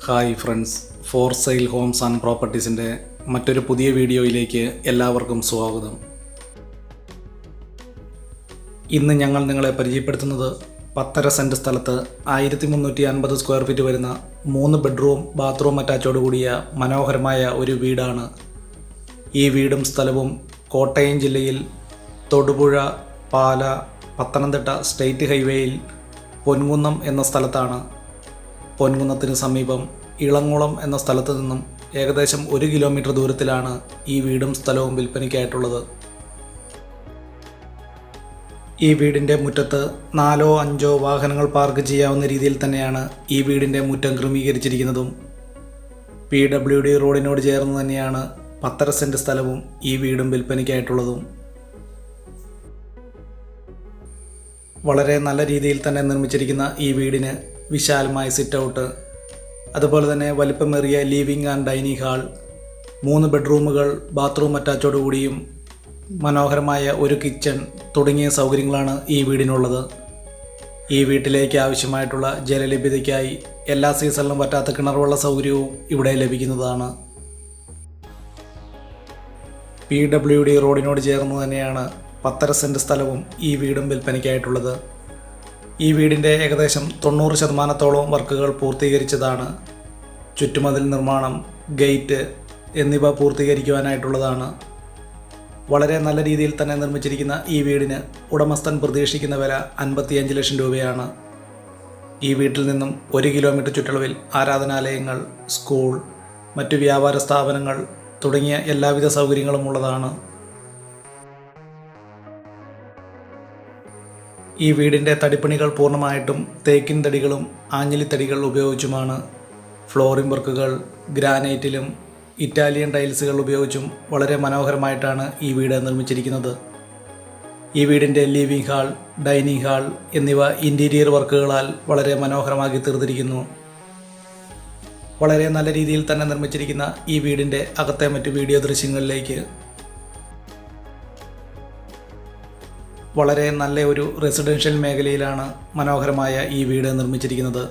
Hi friends, for sale homes and പ്രോപ്പർട്ടീസിൻ്റെ മറ്റൊരു പുതിയ വീഡിയോയിലേക്ക് എല്ലാവർക്കും സ്വാഗതം. ഇന്ന് ഞങ്ങൾ നിങ്ങളെ പരിചയപ്പെടുത്തുന്നത് 10.5 സെൻറ്റ് സ്ഥലത്ത് 1350 സ്ക്വയർ ഫീറ്റ് വരുന്ന 3 ബെഡ്റൂം ബാത്റൂം അറ്റാച്ചോട് കൂടിയ മനോഹരമായ ഒരു വീടാണ്. ഈ വീടും സ്ഥലവും കോട്ടയം ജില്ലയിൽ തൊടുപുഴ, പാല, പത്തനംതിട്ട സ്റ്റേറ്റ് ഹൈവേയിൽ പൊൻകുന്നം എന്ന സ്ഥലത്താണ്. പൊൻകുന്നത്തിന് സമീപം ഇളങ്കുളം എന്ന സ്ഥലത്ത് നിന്നും ഏകദേശം 1 കിലോമീറ്റർ ദൂരത്തിലാണ് ഈ വീടും സ്ഥലവും വിൽപ്പനയ്ക്കായിട്ടുള്ളത്. ഈ വീടിൻ്റെ മുറ്റത്ത് 4-5 വാഹനങ്ങൾ പാർക്ക് ചെയ്യാവുന്ന രീതിയിൽ തന്നെയാണ് ഈ വീടിൻ്റെ മുറ്റം ക്രമീകരിച്ചിരിക്കുന്നതും. PWD റോഡിനോട് ചേർന്ന് തന്നെയാണ് 10.5 സെൻറ്റ് സ്ഥലവും ഈ വീടും വിൽപ്പനയ്ക്കായിട്ടുള്ളതും. വളരെ നല്ല രീതിയിൽ തന്നെ നിർമ്മിച്ചിരിക്കുന്ന ഈ വീടിന് വിശാലമായ സിറ്റ് ഔട്ട്, അതുപോലെ തന്നെ വലിപ്പമേറിയ ലിവിംഗ് ആൻഡ് ഡൈനിങ് ഹാൾ, 3 ബെഡ്റൂമുകൾ ബാത്റൂം അറ്റാച്ചോട് കൂടിയും മനോഹരമായ ഒരു കിച്ചൺ തുടങ്ങിയ സൗകര്യങ്ങളാണ് ഈ വീടിനുള്ളത്. ഈ വീട്ടിലേക്ക് ആവശ്യമായിട്ടുള്ള ജലലഭ്യതയ്ക്കായി എല്ലാ സീസണിലും പറ്റാത്ത കിണർവെള്ള സൗകര്യവും ഇവിടെ ലഭിക്കുന്നതാണ്. PWD റോഡിനോട് ചേർന്ന് തന്നെയാണ് 10.5 സെൻറ്റ് സ്ഥലവും ഈ വീടും വിൽപ്പനയ്ക്കായിട്ടുള്ളത്. ഈ വീടിൻ്റെ ഏകദേശം 90% വർക്കുകൾ പൂർത്തീകരിച്ചതാണ്. ചുറ്റുമതിൽ നിർമ്മാണം, ഗേറ്റ് എന്നിവ പൂർത്തീകരിക്കുവാനായിട്ടുള്ളതാണ്. വളരെ നല്ല രീതിയിൽ തന്നെ നിർമ്മിച്ചിരിക്കുന്ന ഈ വീടിന് ഉടമസ്ഥൻ പ്രതീക്ഷിക്കുന്ന വില 55 ലക്ഷം രൂപയാണ്. ഈ വീട്ടിൽ നിന്നും 1 കിലോമീറ്റർ ചുറ്റളവിൽ ആരാധനാലയങ്ങൾ, സ്കൂൾ, മറ്റു വ്യാപാര സ്ഥാപനങ്ങൾ തുടങ്ങിയ എല്ലാവിധ സൗകര്യങ്ങളും ഉള്ളതാണ്. ഈ വീടിൻ്റെ തടിപ്പണികൾ പൂർണ്ണമായിട്ടും തേക്കിൻ തടികളും ആഞ്ഞിലിത്തടികൾ ഉപയോഗിച്ചുമാണ്. ഫ്ലോറിംഗ് വർക്കുകൾ ഗ്രാനൈറ്റിലും ഇറ്റാലിയൻ ടൈൽസുകൾ ഉപയോഗിച്ചും വളരെ മനോഹരമായിട്ടാണ് ഈ വീട് നിർമ്മിച്ചിരിക്കുന്നത്. ഈ വീടിൻ്റെ ലിവിംഗ് ഹാൾ, ഡൈനിങ് ഹാൾ എന്നിവ ഇൻറ്റീരിയർ വർക്കുകളാൽ വളരെ മനോഹരമാക്കി തീർത്തിരിക്കുന്നു. വളരെ നല്ല രീതിയിൽ തന്നെ നിർമ്മിച്ചിരിക്കുന്ന ഈ വീടിൻ്റെ അകത്തെ മറ്റ് വീഡിയോ ദൃശ്യങ്ങളിലേക്ക്. വളരെ നല്ല ഒരു റെസിഡൻഷ്യൽ മേഖലയിലാണ് മനോഹരമായ ഈ വീട് നിർമ്മിച്ചിരിക്കുന്നത്.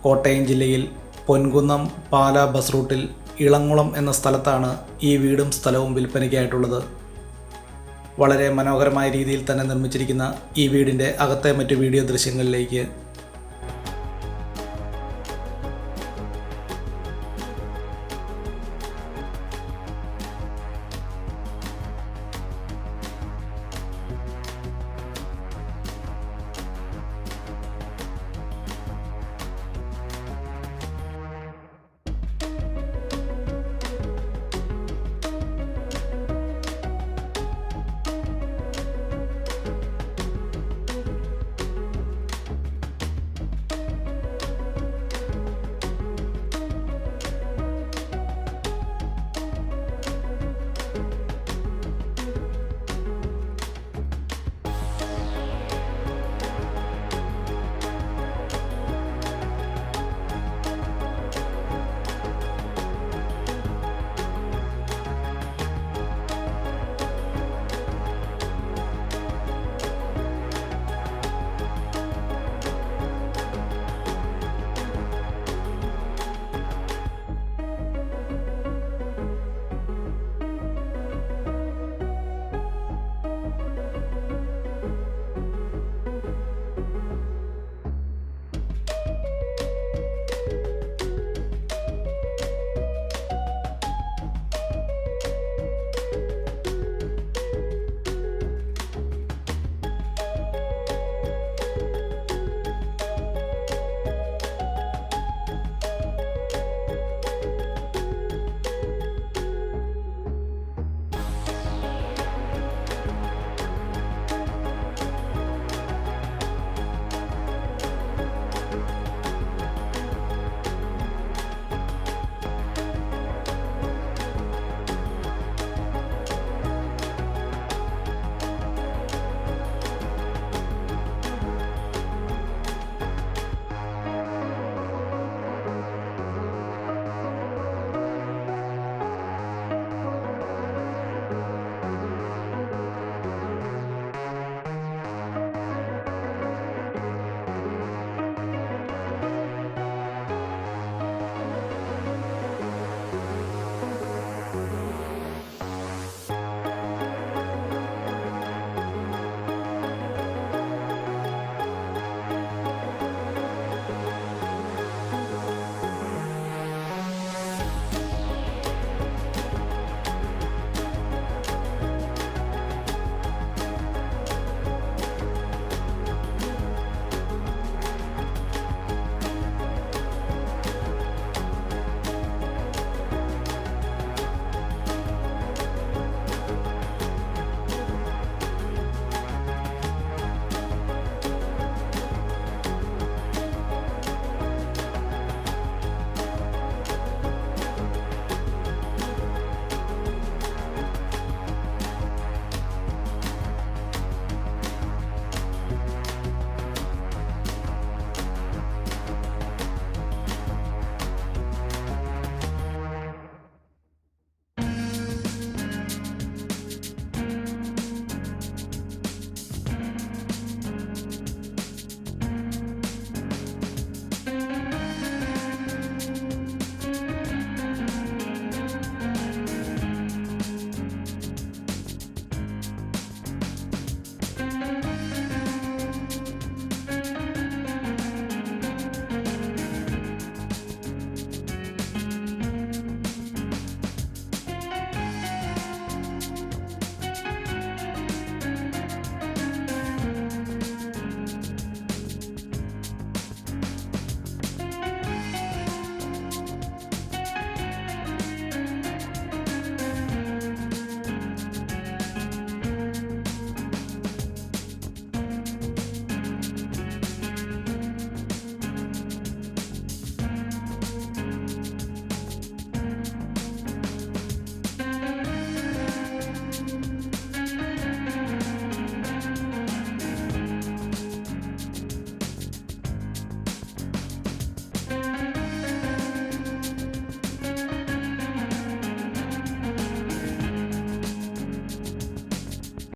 കോട്ടയം ജില്ലയിൽ പൊൻകുന്നം പാല ബസ് റൂട്ടിൽ ഇളങ്കുളം എന്ന സ്ഥലത്താണ് ഈ വീടും സ്ഥലവും വിൽപ്പനയ്ക്കായിട്ടുള്ളത്. വളരെ മനോഹരമായ രീതിയിൽ തന്നെ നിർമ്മിച്ചിരിക്കുന്ന ഈ വീടിൻ്റെ അകത്തെ മറ്റ് വീഡിയോ ദൃശ്യങ്ങളിലേക്ക്.